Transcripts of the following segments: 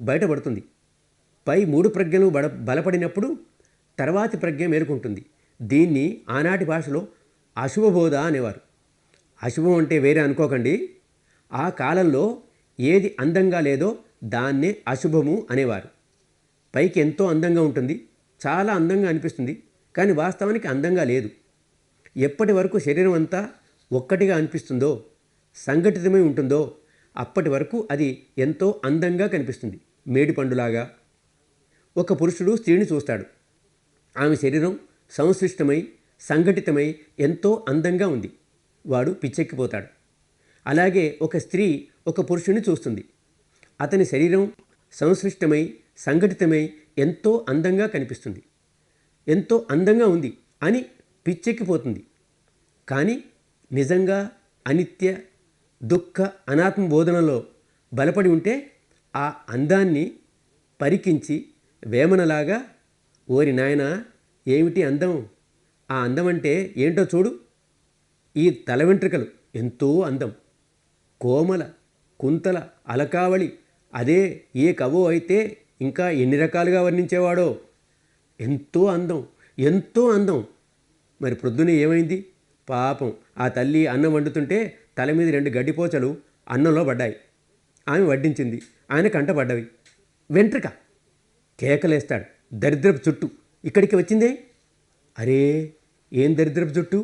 బయటపడుతుంది. పై 3 ప్రజ్ఞలు బలపడినప్పుడు తర్వాతి ప్రజ్ఞ మేలుకుంటుంది. దీన్ని ఆనాటి భాషలో అశుభబోధ అనేవారు. అశుభం అంటే వేరే అనుకోకండి. ఆ కాలంలో ఏది అందంగా లేదో దాన్నే అశుభము అనేవారు. పైకి ఎంతో అందంగా ఉంటుంది, చాలా అందంగా అనిపిస్తుంది, కానీ వాస్తవానికి అందంగా లేదు. ఎప్పటి వరకు శరీరం అంతా ఒక్కటిగా అనిపిస్తుందో, సంఘటితమై ఉంటుందో అప్పటి వరకు అది ఎంతో అందంగా కనిపిస్తుంది. మేడిపండులాగా. ఒక పురుషుడు స్త్రీని చూస్తాడు. ఆమె శరీరం సంశ్లిష్టమై సంఘటితమై ఎంతో అందంగా ఉంది. వాడు పిచ్చెక్కిపోతాడు. అలాగే ఒక స్త్రీ ఒక పురుషుని చూస్తుంది. అతని శరీరం సంశ్లిష్టమై సంఘటితమై ఎంతో అందంగా కనిపిస్తుంది. ఎంతో అందంగా ఉంది అని పిచ్చెక్కిపోతుంది. కానీ నిజంగా అనిత్య దుఃఖ అనాత్మ బోధనలో బలపడి ఉంటే ఆ అందాన్ని పరికించి వేమనలాగా, ఓరి నాయనా ఏమిటి అందం, ఆ అందం అంటే ఏంటో చూడు, ఈ తల వెంట్రుకలు ఎంతో అందం, కోమల కుంతల అలకావళి, అదే ఏ కవో అయితే ఇంకా ఎన్ని రకాలుగా వర్ణించేవాడో, ఎంతో అందం, ఎంతో అందం. మరి ప్రొద్దునే ఏమైంది? పాపం ఆ తల్లి అన్నం వండుతుంటే తల మీద 2 గడ్డిపోచలు అన్నంలో పడ్డాయి. ఆమె వడ్డించింది, ఆయన కంట పడ్డవి. వెంట్రుక కేకలేస్తాడు. దరిద్రపు చుట్టు ఇక్కడికి వచ్చిందే. అరే ఏం దరిద్రపు జుట్టు,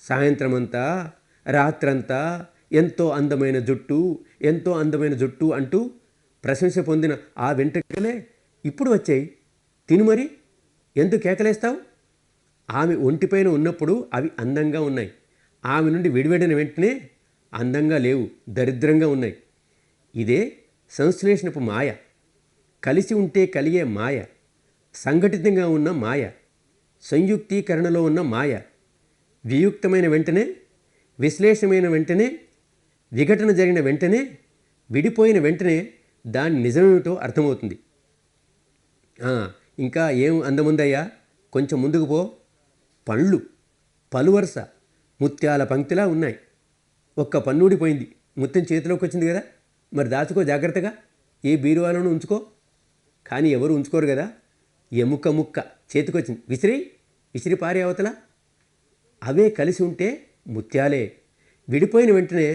సాయంత్రమంతా రాత్రంతా ఎంతో అందమైన జుట్టు, ఎంతో అందమైన జుట్టు అంటూ ప్రశంస పొందిన ఆ వెంట్రుకలే ఇప్పుడు వచ్చాయి. తిను మరి, ఎందుకు కేకలేస్తావు? ఆమె ఒంటిపైన ఉన్నప్పుడు అవి అందంగా ఉన్నాయి. ఆమె నుండి విడివడిన వెంటనే అందంగా లేవు, దరిద్రంగా ఉన్నాయి. ఇదే సంశ్లేషణపు మాయ. కలిసి ఉంటే కలిగే మాయ, సంఘటితంగా ఉన్న మాయ, సంయుక్తీకరణలో ఉన్న మాయ. వియుక్తమైన వెంటనే, విశ్లేషమైన వెంటనే, విఘటన జరిగిన వెంటనే, విడిపోయిన వెంటనే దాని నిజమేమిటో అర్థమవుతుంది. ఇంకా ఏం అందముందయ్యా, కొంచెం ముందుకు పో. పళ్ళు పలువరుస ముత్యాల పంక్తిలా ఉన్నాయి. ఒక్క పన్నూడిపోయింది, ముత్యం చేతిలోకి వచ్చింది కదా, మరి దాచుకో జాగ్రత్తగా, ఏ బీరువాలోనూ ఉంచుకో. కానీ ఎవరు ఉంచుకోరు కదా. ఎముక ముక్క చేతికొచ్చింది, విసిరి పారే అవతల. అవే కలిసి ఉంటే ముత్యాలే. విడిపోయిన వెంటనే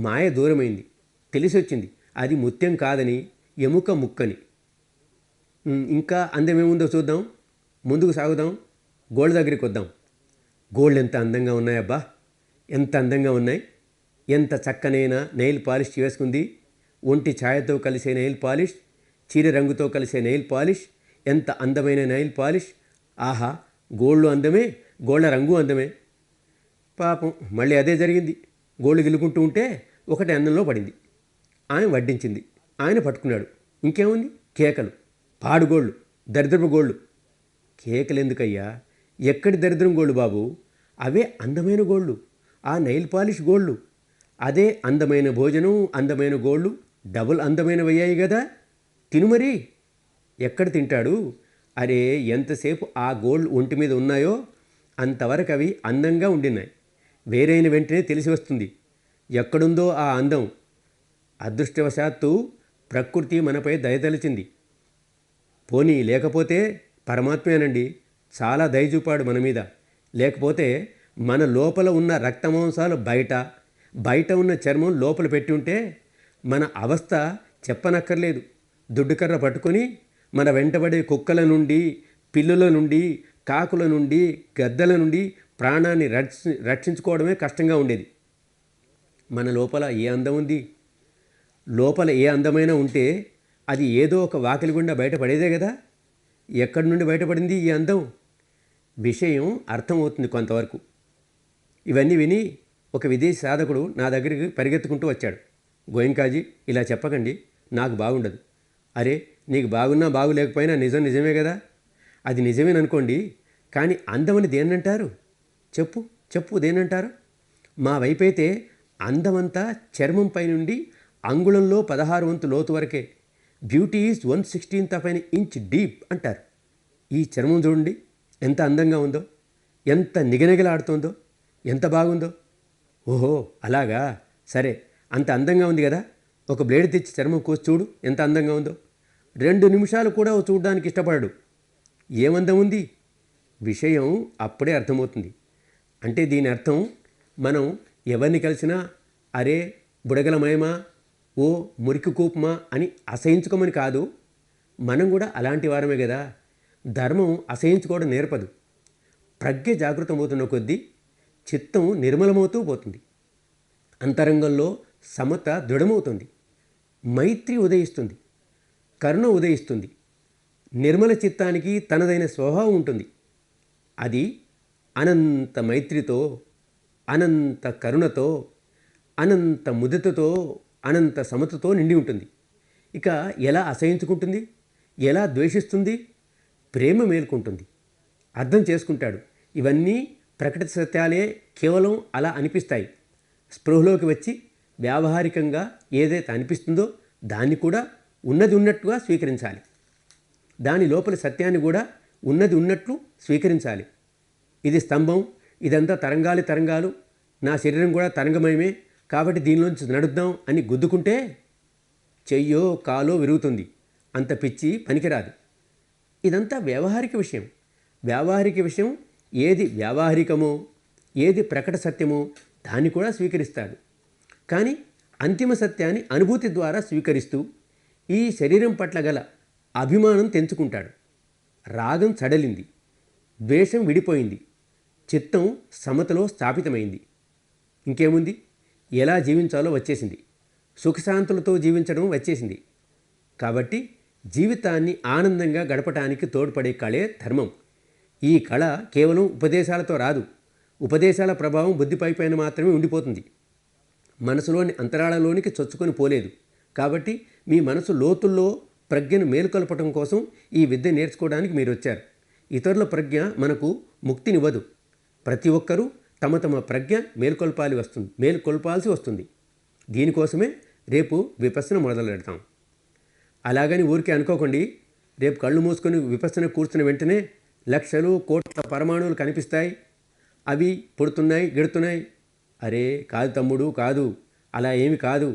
మాయ దూరమైంది, తెలిసి వచ్చింది అది ముత్యం కాదని, ఎముక ముక్కని. ఇంకా అందమేముందో చూద్దాం, ముందుకు సాగుదాం. గోళ్ళ దగ్గరికి వద్దాం. గోళ్ళు ఎంత అందంగా ఉన్నాయబ్బా, ఎంత అందంగా ఉన్నాయి. ఎంత చక్కనైన నెయిల్ పాలిష్ వేసుకుంది. ఒంటి ఛాయతో కలిసే నెయిల్ పాలిష్, చీర రంగుతో కలిసే నెయిల్ పాలిష్, ఎంత అందమైన నెయిల్ పాలిష్. ఆహా, గోళ్ళు అందమే, గోళ్ళ రంగు అందమే. పాపం మళ్ళీ అదే జరిగింది. గోళ్ళు గిలుకుంటూ ఉంటే ఒకటి అన్నంలో పడింది. ఆయన వడ్డించింది, ఆయన పట్టుకున్నాడు. ఇంకేముంది? కేకలు, పాడుగోళ్ళు, దరిద్రపు గోళ్ళు. కేకలు ఎందుకయ్యా, ఎక్కడి దరిద్రం గోళ్ళు బాబు, అవే అందమైన గోళ్ళు, ఆ నెయిల్ పాలిష్ గోళ్ళు. అదే అందమైన భోజనం, అందమైన గోళ్ళు డబుల్ అందమైనవయ్యాయి కదా. తినుమరి. ఎక్కడ తింటాడు? అరే ఎంతసేపు ఆ గోళ్ళు ఒంటి మీద ఉన్నాయో అంతవరకు అవి అందంగా ఉండినాయి. వేరైన వెంటనే తెలిసి వస్తుంది ఎక్కడుందో ఆ అందం. అదృష్టవశాత్తు ప్రకృతి మనపై దయతలిచింది. పోనీ లేకపోతే పరమాత్మేనండి చాలా దయ చూపాడు మన మీద. లేకపోతే మన లోపల ఉన్న రక్తమాంసాలు బయట ఉన్న చర్మం లోపల పెట్టి ఉంటే మన అవస్థ చెప్పనక్కర్లేదు. దుడ్డుకర్ర పట్టుకొని మన వెంటబడే కుక్కల నుండి, పిల్లుల నుండి, కాకుల నుండి, గద్దల నుండి ప్రాణాన్ని రక్షించుకోవడమే కష్టంగా ఉండేది. మన లోపల ఏ అందం ఉంది? లోపల ఏ అందమైనా ఉంటే అది ఏదో ఒక వాకిలి గుండా బయటపడేదే కదా. ఎక్కడి నుండి బయటపడింది ఈ అందం? విషయం అర్థమవుతుంది కొంతవరకు. ఇవన్నీ విని ఒక విదేశీ సాధకుడు నా దగ్గరికి పరిగెత్తుకుంటూ వచ్చాడు. గోయంకాజీ, ఇలా చెప్పకండి, నాకు బాగుండదు. అరే నీకు బాగున్నా బాగులేకపోయినా నిజం నిజమే కదా. అది నిజమేననుకోండి, కానీ అందమని దేన్నంటారు? చెప్పు దేనంటారు? మా వైపైతే అందమంతా చర్మంపై నుండి అంగుళంలో 16 వంతు లోతు వరకే. Beauty is 1/16 of an inch deep అంటారు. ఈ చర్మం చూడండి ఎంత అందంగా ఉందో, ఎంత నిగనిగలాడుతోందో, ఎంత బాగుందో. ఓహో అలాగా, సరే అంత అందంగా ఉంది కదా, ఒక బ్లేడ్ తెచ్చి చర్మం కోసి చూడు ఎంత అందంగా ఉందో. 2 నిమిషాలు కూడా చూడడానికి ఇష్టపడడు. ఏమందం ఉంది? విషయం అప్పుడే అర్థమవుతుంది. అంటే దీని అర్థం మనం ఎవరిని కలిసినా అరే బుడగలమయమా, ఓ మురికి కూపమా అని అసహించుకోమని కాదు. మనం కూడా అలాంటి వారమే కదా. ధర్మం అసహించుకోవడం నేర్పదు. ప్రజ్ఞ జాగృతమవుతున్న కొద్దీ చిత్తం నిర్మలమవుతూ పోతుంది. అంతరంగంలో సమత దృఢమవుతుంది. మైత్రి ఉదయిస్తుంది. కరుణ ఉదయిస్తుంది. నిర్మల చిత్తానికి తనదైన స్వభావం ఉంటుంది. అది అనంత మైత్రితో, అనంత కరుణతో, అనంత ముదితతో, అనంత సమతతో నిండి ఉంటుంది. ఇక ఎలా అసహించుకుంటుంది? ఎలా ద్వేషిస్తుంది? ప్రేమ మేల్కొంటుంది. అర్థం చేసుకుంటాడు. ఇవన్నీ ప్రకటిత సత్యాలే, కేవలం అలా అనిపిస్తాయి. స్పృహలోకి వచ్చి వ్యావహారికంగా ఏదైతే అనిపిస్తుందో దాన్ని కూడా ఉన్నది ఉన్నట్టుగా స్వీకరించాలి. దాని లోపలి సత్యాన్ని కూడా ఉన్నది ఉన్నట్లు స్వీకరించాలి. ఇది స్తంభం, ఇదంతా తరంగాలు, నా శరీరం కూడా తరంగమయమే, కాబట్టి దీనిలోంచి నడుద్దాం అని గుద్దుకుంటే చెయ్యో కాలో విరుగుతుంది. అంత పిచ్చి పనికిరాదు. ఇదంతా వ్యావహారిక విషయం. వ్యావహారిక విషయం ఏది వ్యావహారికమో, ఏది ప్రకట సత్యమో దాన్ని కూడా స్వీకరిస్తాడు. కానీ అంతిమ సత్యాన్ని అనుభూతి ద్వారా స్వీకరిస్తూ ఈ శరీరం పట్ల గల అభిమానం తెంచుకుంటాడు. రాగం సడలింది, ద్వేషం విడిపోయింది, చిత్తం సమతలో స్థాపితమైంది. ఇంకేముంది? ఎలా జీవించాలో వచ్చేసింది. సుఖశాంతులతో జీవించడం వచ్చేసింది. కాబట్టి జీవితాన్ని ఆనందంగా గడపటానికి తోడ్పడే కళే ధర్మం. ఈ కళ కేవలం ఉపదేశాలతో రాదు. ఉపదేశాల ప్రభావం బుద్ధిపై పైన మాత్రమే ఉండిపోతుంది. మనసులోని అంతరాళలోనికి చొచ్చుకొని పోలేదు. కాబట్టి మీ మనసు లోతుల్లో ప్రజ్ఞను మేలుకొల్పటం కోసం ఈ విద్య నేర్చుకోవడానికి మీరు వచ్చారు. ఇతరుల ప్రజ్ఞ మనకు ముక్తినివ్వదు. ప్రతి ఒక్కరూ తమ తమ ప్రజ్ఞ మేలుకొల్పాల్సి వస్తుంది. దీనికోసమే రేపు విపස්සన మొదలు పెడతాం. అలాగని ఊరికే అనుకోకండి. రేపు కళ్ళు మూసుకొని విపස්සన కూర్చున్న వెంటనే లక్షలు కోట్ల పరమాణువులు కనిపిస్తాయి, అవి పుడుతున్నాయి గిడుతున్నాయి. అరే కాదు తమ్ముడు, కాదు, అలా ఏమి కాదు.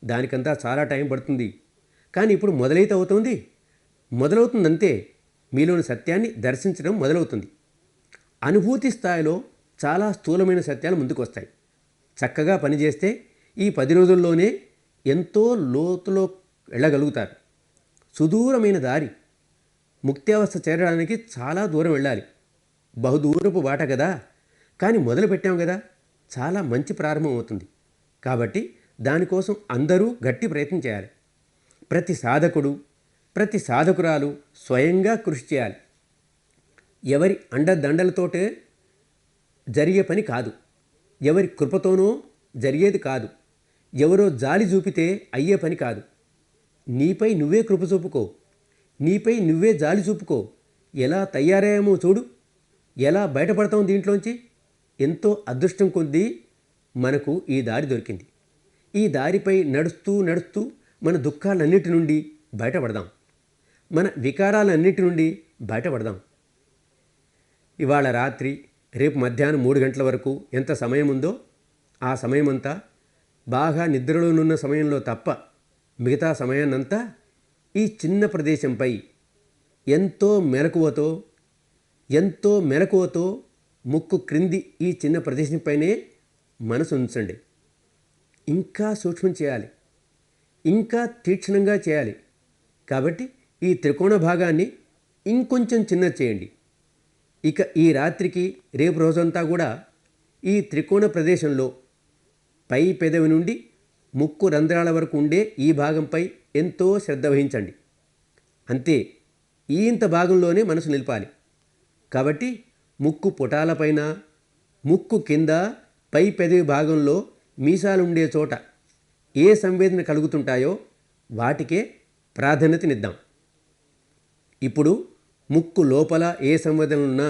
దానికంతా చాలా టైం పడుతుంది. కానీ ఇప్పుడు మొదలవుతుందంతే. మీలోని సత్యాన్ని దర్శించడం మొదలవుతుంది. అనుభూతి స్థాయిలో చాలా స్థూలమైన సత్యాలు ముందుకు వస్తాయి. చక్కగా పనిచేస్తే ఈ 10 రోజుల్లోనే ఎంతో లోతులో వెళ్ళగలుగుతారు. సుదూరమైన దారి. ముక్తి అవస్థ చేరడానికి చాలా దూరం వెళ్ళాలి. బహుదూరపు బాట కదా. కానీ మొదలుపెట్టాం కదా, చాలా మంచి ప్రారంభం అవుతుంది. కాబట్టి దానికోసం అందరూ గట్టి ప్రయత్నం చేయాలి. ప్రతి సాధకుడు, ప్రతి సాధకురాలు స్వయంగా కృషి చేయాలి. ఎవరి అండదండలతోటే జరిగే పని కాదు. ఎవరి కృపతోనో జరిగేది కాదు. ఎవరో జాలి చూపితే అయ్యే పని కాదు. నీపై నువ్వే కృప చూపుకో. నీపై నువ్వే జాలి చూపుకో. ఎలా తయారయ్యామో చూడు. ఎలా బయటపడతాం దీంట్లోంచి. ఎంతో అదృష్టం కొద్దీ మనకు ఈ దారి దొరికింది. ఈ దారిపై నడుస్తూ నడుస్తూ మన దుఃఖాలన్నిటి నుండి బయటపడదాం. మన వికారాలన్నిటి నుండి బయటపడదాం. ఇవాళ రాత్రి, రేపు మధ్యాహ్నం 3 గంటల వరకు ఎంత సమయం ఉందో ఆ సమయమంతా బాగా నిద్రలోనున్న సమయంలో తప్ప మిగతా సమయాన్నంతా ఈ చిన్న ప్రదేశంపై ఎంతో మెలకువతో ముక్కు క్రింది ఈ చిన్న ప్రదేశంపైనే మనసు ఉంచండి. ఇంకా సూక్ష్మం చేయాలి, ఇంకా తీక్షణంగా చేయాలి. కాబట్టి ఈ త్రికోణ భాగాన్ని ఇంకొంచెం చిన్నది చేయండి. ఇక ఈ రాత్రికి రేపు రోజంతా కూడా ఈ త్రికోణ ప్రదేశంలో పై పెదవి నుండి ముక్కు రంధ్రాల వరకు ఉండే ఈ భాగంపై ఎంతో శ్రద్ధ వహించండి. అంతే. ఇంత భాగంలోనే మనసు నిలపాలి. కాబట్టి ముక్కు పుటాలపైన, ముక్కు కింద, పై పెదవి భాగంలో మీసాలుండే చోట ఏ సంవేదన కలుగుతుంటాయో వాటికే ప్రాధాన్యతనిద్దాం. ఇప్పుడు ముక్కు లోపల ఏ సంవేదనలున్నా,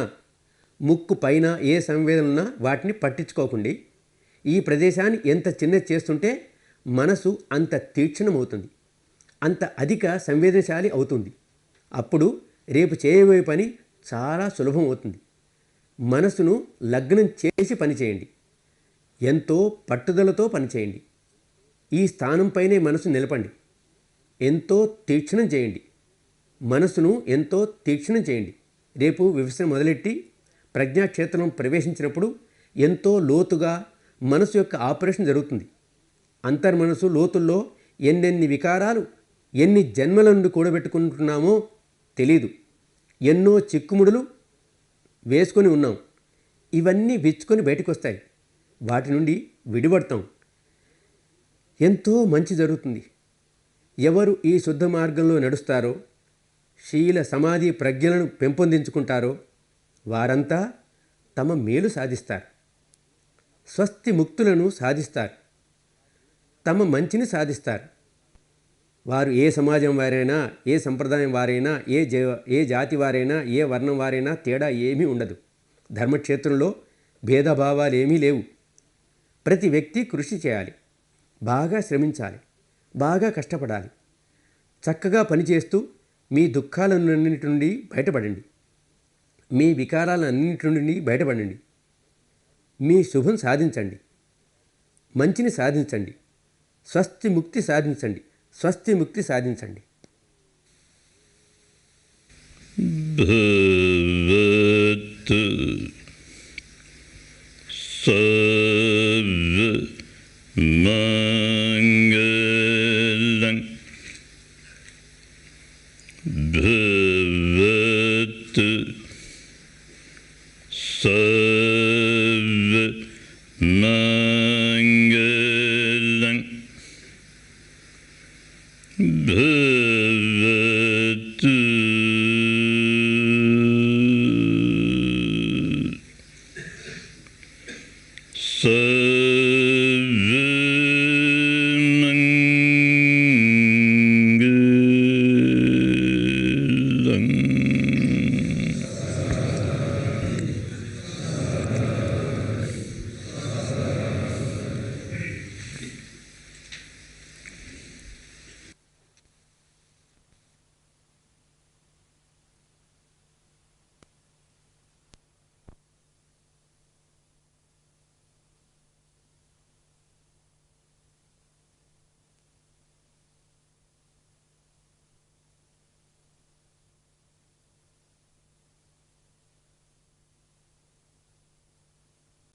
ముక్కు పైన ఏ సంవేదనలున్నా వాటిని పట్టించుకోకండి. ఈ ప్రదేశాన్ని ఎంత చిన్నది చేస్తుంటే మనసు అంత తీక్షణమవుతుంది, అంత అధిక సంవేదనశాలి అవుతుంది. అప్పుడు రేపు చేయబోయే పని చాలా సులభం అవుతుంది. మనసును లగ్నం చేసి పనిచేయండి. ఎంతో పట్టుదలతో పనిచేయండి. ఈ స్థానంపైనే మనసు నిలపండి. ఎంతో తీక్షణం చేయండి. మనసును ఎంతో తీక్షణం చేయండి. రేపు వివసన మొదలెట్టి ప్రజ్ఞాక్షేత్రం ప్రవేశించినప్పుడు ఎంతో లోతుగా మనసు యొక్క ఆపరేషన్ జరుగుతుంది. అంతర్మనసు లోతుల్లో ఎన్నెన్ని వికారాలు ఎన్ని జన్మల నుండి కూడబెట్టుకుంటున్నామో తెలీదు. ఎన్నో చిక్కుముడులు వేసుకొని ఉన్నాం. ఇవన్నీ విచ్చుకొని బయటకు వస్తాయి. వాటి నుండి విడిపడతాం. ఎంతో మంచి జరుగుతుంది. ఎవరు ఈ శుద్ధ మార్గంలో నడుస్తారో, శీల సమాధి ప్రజ్ఞలను పెంపొందించుకుంటారో వారంతా తమ మేలు సాధిస్తారు. స్వస్తి ముక్తులను సాధిస్తారు. తమ మంచిని సాధిస్తారు. వారు ఏ సమాజం వారైనా, ఏ సంప్రదాయం వారైనా, ఏ జాతి వారైనా, ఏ వర్ణం వారైనా తేడా ఏమీ ఉండదు. ధర్మక్షేత్రంలో భేదభావాలు ఏమీ లేవు. ప్రతి వ్యక్తి కృషి చేయాలి, బాగా శ్రమించాలి, బాగా కష్టపడాలి. చక్కగా పనిచేస్తూ మీ దుఃఖాలన్నింటి నుండి బయటపడండి. మీ వికారాలన్నింటి నుండి బయటపడండి. మీ శుభం సాధించండి. మంచిని సాధించండి. స్వస్తి ముక్తి సాధించండి. స్వస్తి ముక్తి సాధించండి. భవతు సర్వమంగళం.